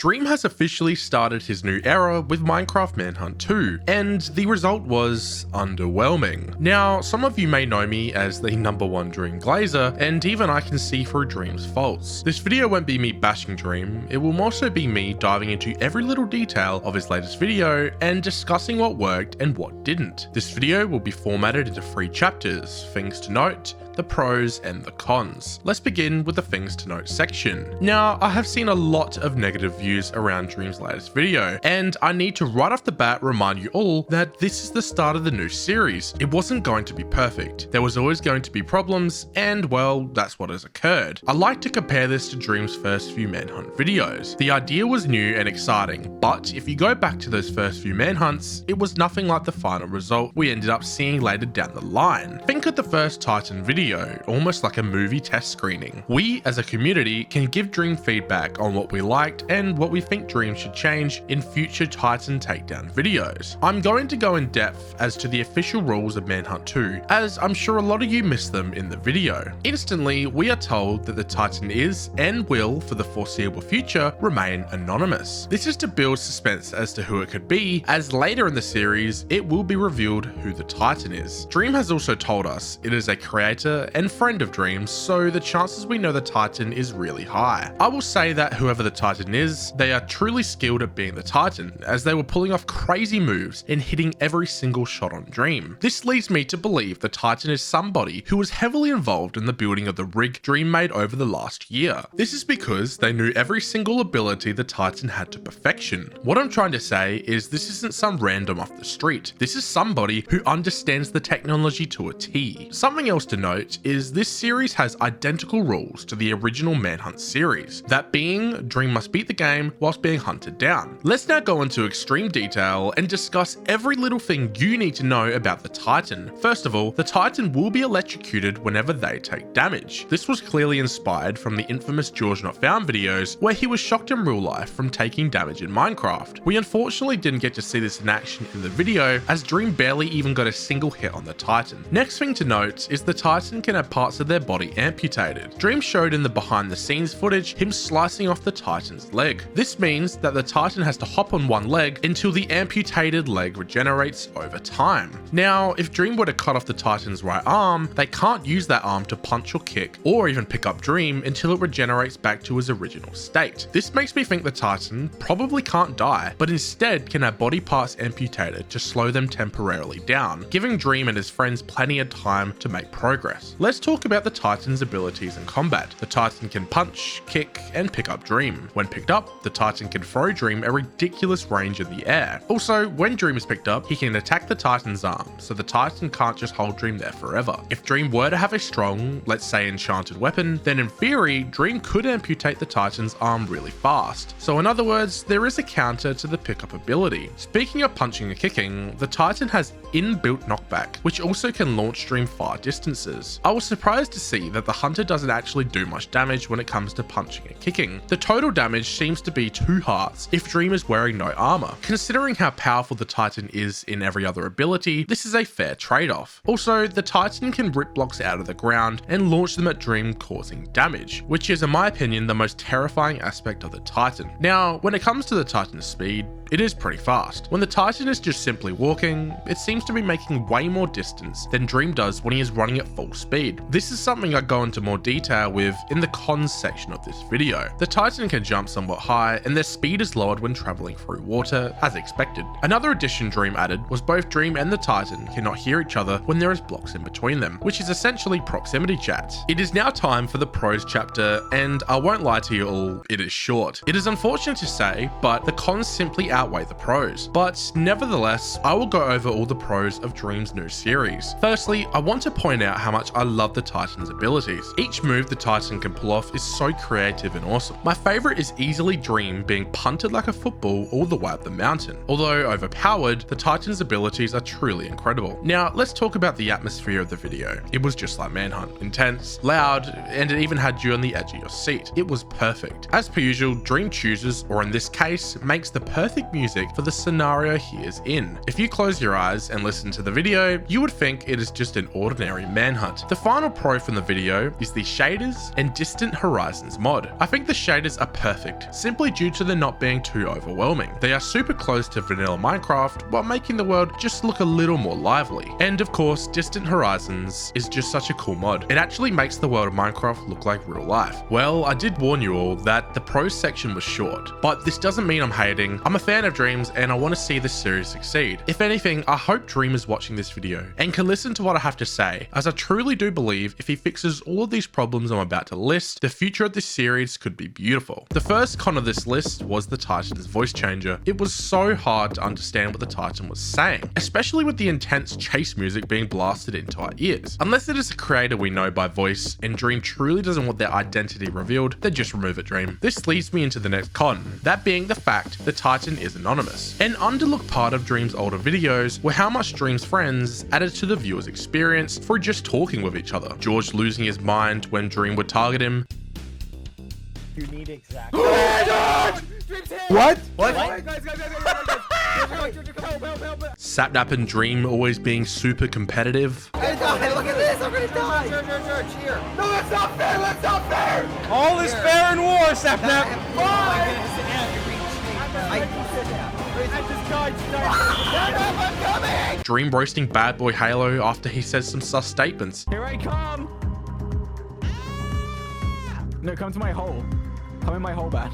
Dream has officially started his new era with Minecraft Manhunt 2, and the result was underwhelming. Now, some of you may know me as the #1 Dream Glazer, and even I can see through Dream's faults. This video won't be me bashing Dream, it will also be me diving into every little detail of his latest video and discussing what worked and what didn't. This video will be formatted into 3 chapters: things to note, the pros and the cons. Let's begin with the things to note section. Now, I have seen a lot of negative views around Dream's latest video, and I need to right off the bat remind you all that this is the start of the new series. It wasn't going to be perfect. There was always going to be problems, and well, that's what has occurred. I like to compare this to Dream's first few Manhunt videos. The idea was new and exciting, but if you go back to those first few Manhunts, it was nothing like the final result we ended up seeing later down the line. Think of the first Titan video, almost like a movie test screening. We as a community can give Dream feedback on what we liked and what we think Dream should change in future Titan takedown videos. I'm going to go in depth as to the official rules of Manhunt 2, as I'm sure a lot of you missed them in the video. Instantly, we are told that the Titan is and will, for the foreseeable future, remain anonymous. This is to build suspense as to who it could be, as later in the series, it will be revealed who the Titan is. Dream has also told us it is a creator and friend of Dream's, so the chances we know the Titan is really high. I will say that whoever the Titan is, they are truly skilled at being the Titan, as they were pulling off crazy moves and hitting every single shot on Dream. This leads me to believe the Titan is somebody who was heavily involved in the building of the rig Dream made over the last year. This is because they knew every single ability the Titan had to perfection. What I'm trying to say is this isn't some random off the street. This is somebody who understands the technology to a T. Something else to note is this series has identical rules to the original Manhunt series, that being Dream must beat the game whilst being hunted down. Let's now go into extreme detail and discuss every little thing you need to know about the Titan. First of all, the Titan will be electrocuted whenever they take damage. This was clearly inspired from the infamous George Not Found videos where he was shocked in real life from taking damage in Minecraft. We unfortunately didn't get to see this in action in the video, as Dream barely even got a single hit on the Titan. Next thing to note is the Titan can have parts of their body amputated. Dream showed in the behind the scenes footage him slicing off the Titan's leg. This means that the Titan has to hop on one leg until the amputated leg regenerates over time. Now, if Dream were to cut off the Titan's right arm, they can't use that arm to punch or kick or even pick up Dream until it regenerates back to his original state. This makes me think the Titan probably can't die, but instead can have body parts amputated to slow them temporarily down, giving Dream and his friends plenty of time to make progress. Let's talk about the Titan's abilities in combat. The Titan can punch, kick, and pick up Dream. When picked up, the Titan can throw Dream a ridiculous range in the air. Also, when Dream is picked up, he can attack the Titan's arm, so the Titan can't just hold Dream there forever. If Dream were to have a strong, let's say enchanted weapon, then in theory, Dream could amputate the Titan's arm really fast. So in other words, there is a counter to the pickup ability. Speaking of punching and kicking, the Titan has inbuilt knockback, which also can launch Dream far distances. I was surprised to see that the Hunter doesn't actually do much damage when it comes to punching and kicking. The total damage seems to be 2 hearts if Dream is wearing no armor. Considering how powerful the Titan is in every other ability, this is a fair trade-off. Also, the Titan can rip blocks out of the ground and launch them at Dream, causing damage, which is in my opinion the most terrifying aspect of the Titan. Now, when it comes to the Titan's speed, it is pretty fast. When the Titan is just simply walking, it seems to be making way more distance than Dream does when he is running at full speed. This is something I go into more detail with in the cons section of this video. The Titan can jump somewhat high, and their speed is lowered when traveling through water, as expected. Another addition Dream added was both Dream and the Titan cannot hear each other when there is blocks in between them, which is essentially proximity chat. It is now time for the pros chapter, and I won't lie to you all, it is short. It is unfortunate to say, but the cons simply outweigh the pros. But nevertheless, I will go over all the pros of Dream's new series. Firstly, I want to point out how much I love the Titan's abilities. Each move the Titan can pull off is so creative and awesome. My favorite is easily Dream being punted like a football all the way up the mountain. Although overpowered, the Titan's abilities are truly incredible. Now, let's talk about the atmosphere of the video. It was just like Manhunt. Intense, loud, and it even had you on the edge of your seat. It was perfect. As per usual, Dream chooses, or in this case, makes the perfect music for the scenario he is in. If you close your eyes and listen to the video, you would think it is just an ordinary manhunt. The final pro from the video is the shaders and distant horizons mod. I think the shaders are perfect, simply due to them not being too overwhelming. They are super close to vanilla Minecraft while making the world just look a little more lively. And of course, distant horizons is just such a cool mod. It actually makes the world of Minecraft look like real life. Well, I did warn you all that the pros section was short, but this doesn't mean I'm hating. I'm a fan of Dreams and I want to see this series succeed. If anything, I hope Dream is watching this video and can listen to what I have to say, as I truly do believe if he fixes all of these problems I'm about to list, the future of this series could be beautiful. The first con of this list was the Titan's voice changer. It was so hard to understand what the Titan was saying, especially with the intense chase music being blasted into our ears. Unless it is a creator we know by voice and Dream truly doesn't want their identity revealed, then just remove it, Dream. This leads me into the next con, that being the fact the Titan is anonymous. An underlooked part of Dream's older videos were how much Dream's friends added to the viewer's experience through just talking with each other. George losing his mind when Dream would target him. You need exactly. What? Sapnap and Dream always being super competitive. Hey, look at this, I'm gonna die! Cheer. No, that's not fair, that's not fair! All is fair in war, Sapnap! Dream roasting Bad Boy Halo after he says some sus statements. Here I come! No, come to my hole. Come in my hole, Bad.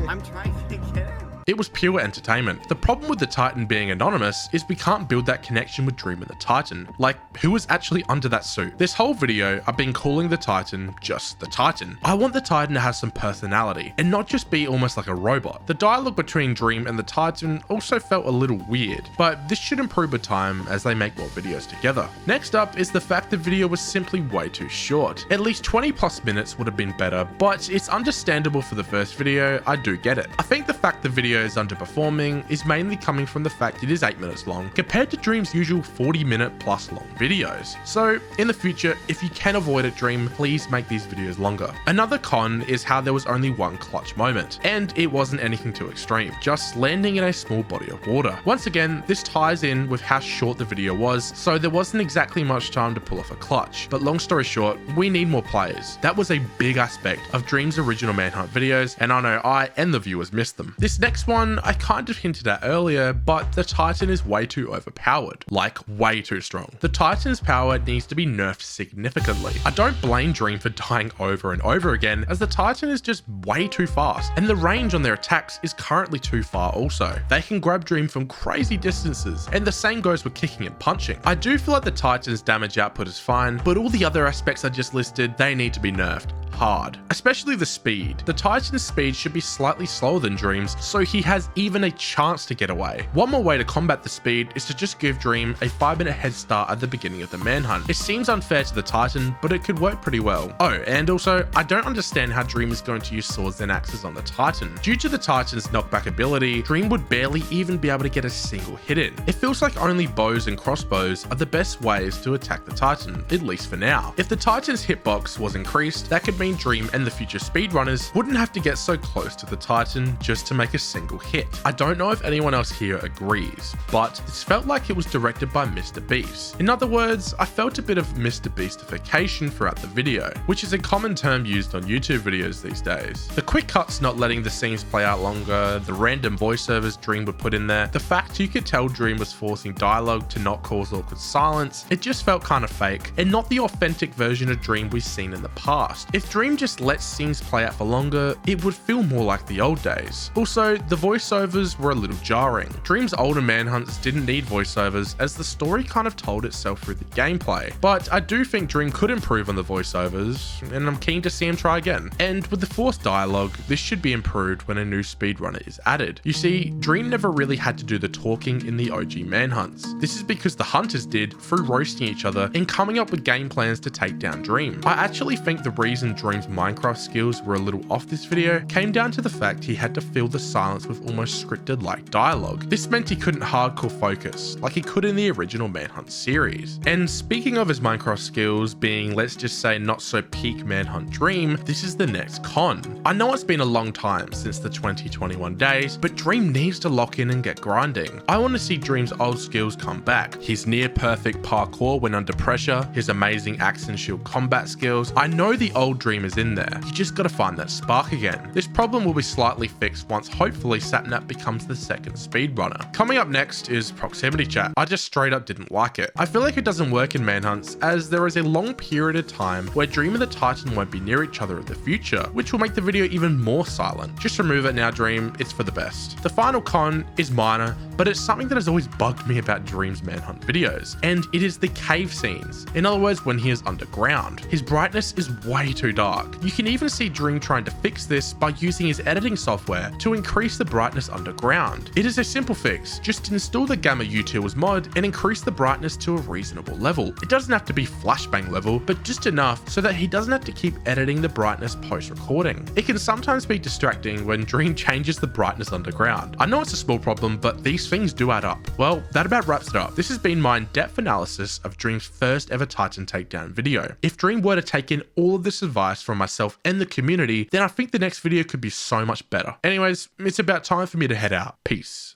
I'm trying to get in. It was pure entertainment. The problem with the Titan being anonymous is we can't build that connection with Dream and the Titan. Like, who is actually under that suit? This whole video, I've been calling the Titan just the Titan. I want the Titan to have some personality and not just be almost like a robot. The dialogue between Dream and the Titan also felt a little weird, but this should improve with time as they make more videos together. Next up is the fact the video was simply way too short. At least 20 plus minutes would have been better, but it's understandable for the first video, I do get it. I think the fact the video is underperforming is mainly coming from the fact it is 8 minutes long compared to Dream's usual 40-minute plus long videos. So in the future, if you can avoid it, Dream, please make these videos longer. Another con is how there was only one clutch moment, and it wasn't anything too extreme, just landing in a small body of water. Once again, this ties in with how short the video was, so there wasn't exactly much time to pull off a clutch. But long story short, we need more players. That was a big aspect of Dream's original Manhunt videos, and I know I and the viewers missed them. This next one I kind of hinted at earlier, but the Titan is way too overpowered. Like, way too strong. The Titan's power needs to be nerfed significantly. I don't blame Dream for dying over and over again, as the Titan is just way too fast, and the range on their attacks is currently too far also. They can grab Dream from crazy distances, and the same goes with kicking and punching. I do feel like the Titan's damage output is fine, but all the other aspects I just listed, they need to be nerfed hard, especially the speed. The Titan's speed should be slightly slower than Dream's, so he has even a chance to get away. One more way to combat the speed is to just give Dream a 5-minute head start at the beginning of the manhunt. It seems unfair to the Titan, but it could work pretty well. Oh, and also, I don't understand how Dream is going to use swords and axes on the Titan. Due to the Titan's knockback ability, Dream would barely even be able to get a single hit in. It feels like only bows and crossbows are the best ways to attack the Titan, at least for now. If the Titan's hitbox was increased, that could mean Dream and the future speedrunners wouldn't have to get so close to the Titan just to make a single hit. I don't know if anyone else here agrees, but this felt like it was directed by Mr. Beast. In other words, I felt a bit of Mr. Beastification throughout the video, which is a common term used on YouTube videos these days. The quick cuts not letting the scenes play out longer, the random voiceovers Dream would put in there, the fact you could tell Dream was forcing dialogue to not cause awkward silence, it just felt kind of fake and not the authentic version of Dream we've seen in the past. If Dream just lets scenes play out for longer, it would feel more like the old days. Also, the voiceovers were a little jarring. Dream's older manhunts didn't need voiceovers as the story kind of told itself through the gameplay, but I do think Dream could improve on the voiceovers, and I'm keen to see him try again. And with the forced dialogue, this should be improved when a new speedrunner is added. You see, Dream never really had to do the talking in the OG manhunts. This is because the hunters did through roasting each other and coming up with game plans to take down Dream. I actually think the reason Dream's Minecraft skills were a little off this video came down to the fact he had to fill the silence with almost scripted like dialogue. This meant he couldn't hardcore focus like he could in the original Manhunt series. And speaking of his Minecraft skills being, let's just say, not so peak Manhunt Dream, this is the next con. I know it's been a long time since the 2021 days, but Dream needs to lock in and get grinding. I want to see Dream's old skills come back. His near perfect parkour when under pressure, his amazing axe and shield combat skills. I know the old Dream is in there. You just gotta find that spark again. This problem will be slightly fixed once hopefully Sapnap becomes the second speedrunner. Coming up next is proximity chat. I just straight up didn't like it. I feel like it doesn't work in Manhunts as there is a long period of time where Dream and the Titan won't be near each other in the future, which will make the video even more silent. Just remove it now, Dream. It's for the best. The final con is minor, but it's something that has always bugged me about Dream's Manhunt videos, and it is the cave scenes. In other words, when he is underground. His brightness is way too dark. You can even see Dream trying to fix this by using his editing software to increase the brightness underground. It is a simple fix. Just install the Gamma Utils mod and increase the brightness to a reasonable level. It doesn't have to be flashbang level, but just enough so that he doesn't have to keep editing the brightness post-recording. It can sometimes be distracting when Dream changes the brightness underground. I know it's a small problem, but these things do add up. Well, that about wraps it up. This has been my in-depth analysis of Dream's first ever Titan takedown video. If Dream were to take in all of this advice from myself and the community, then I think the next video could be so much better. Anyways, it's about time for me to head out. Peace.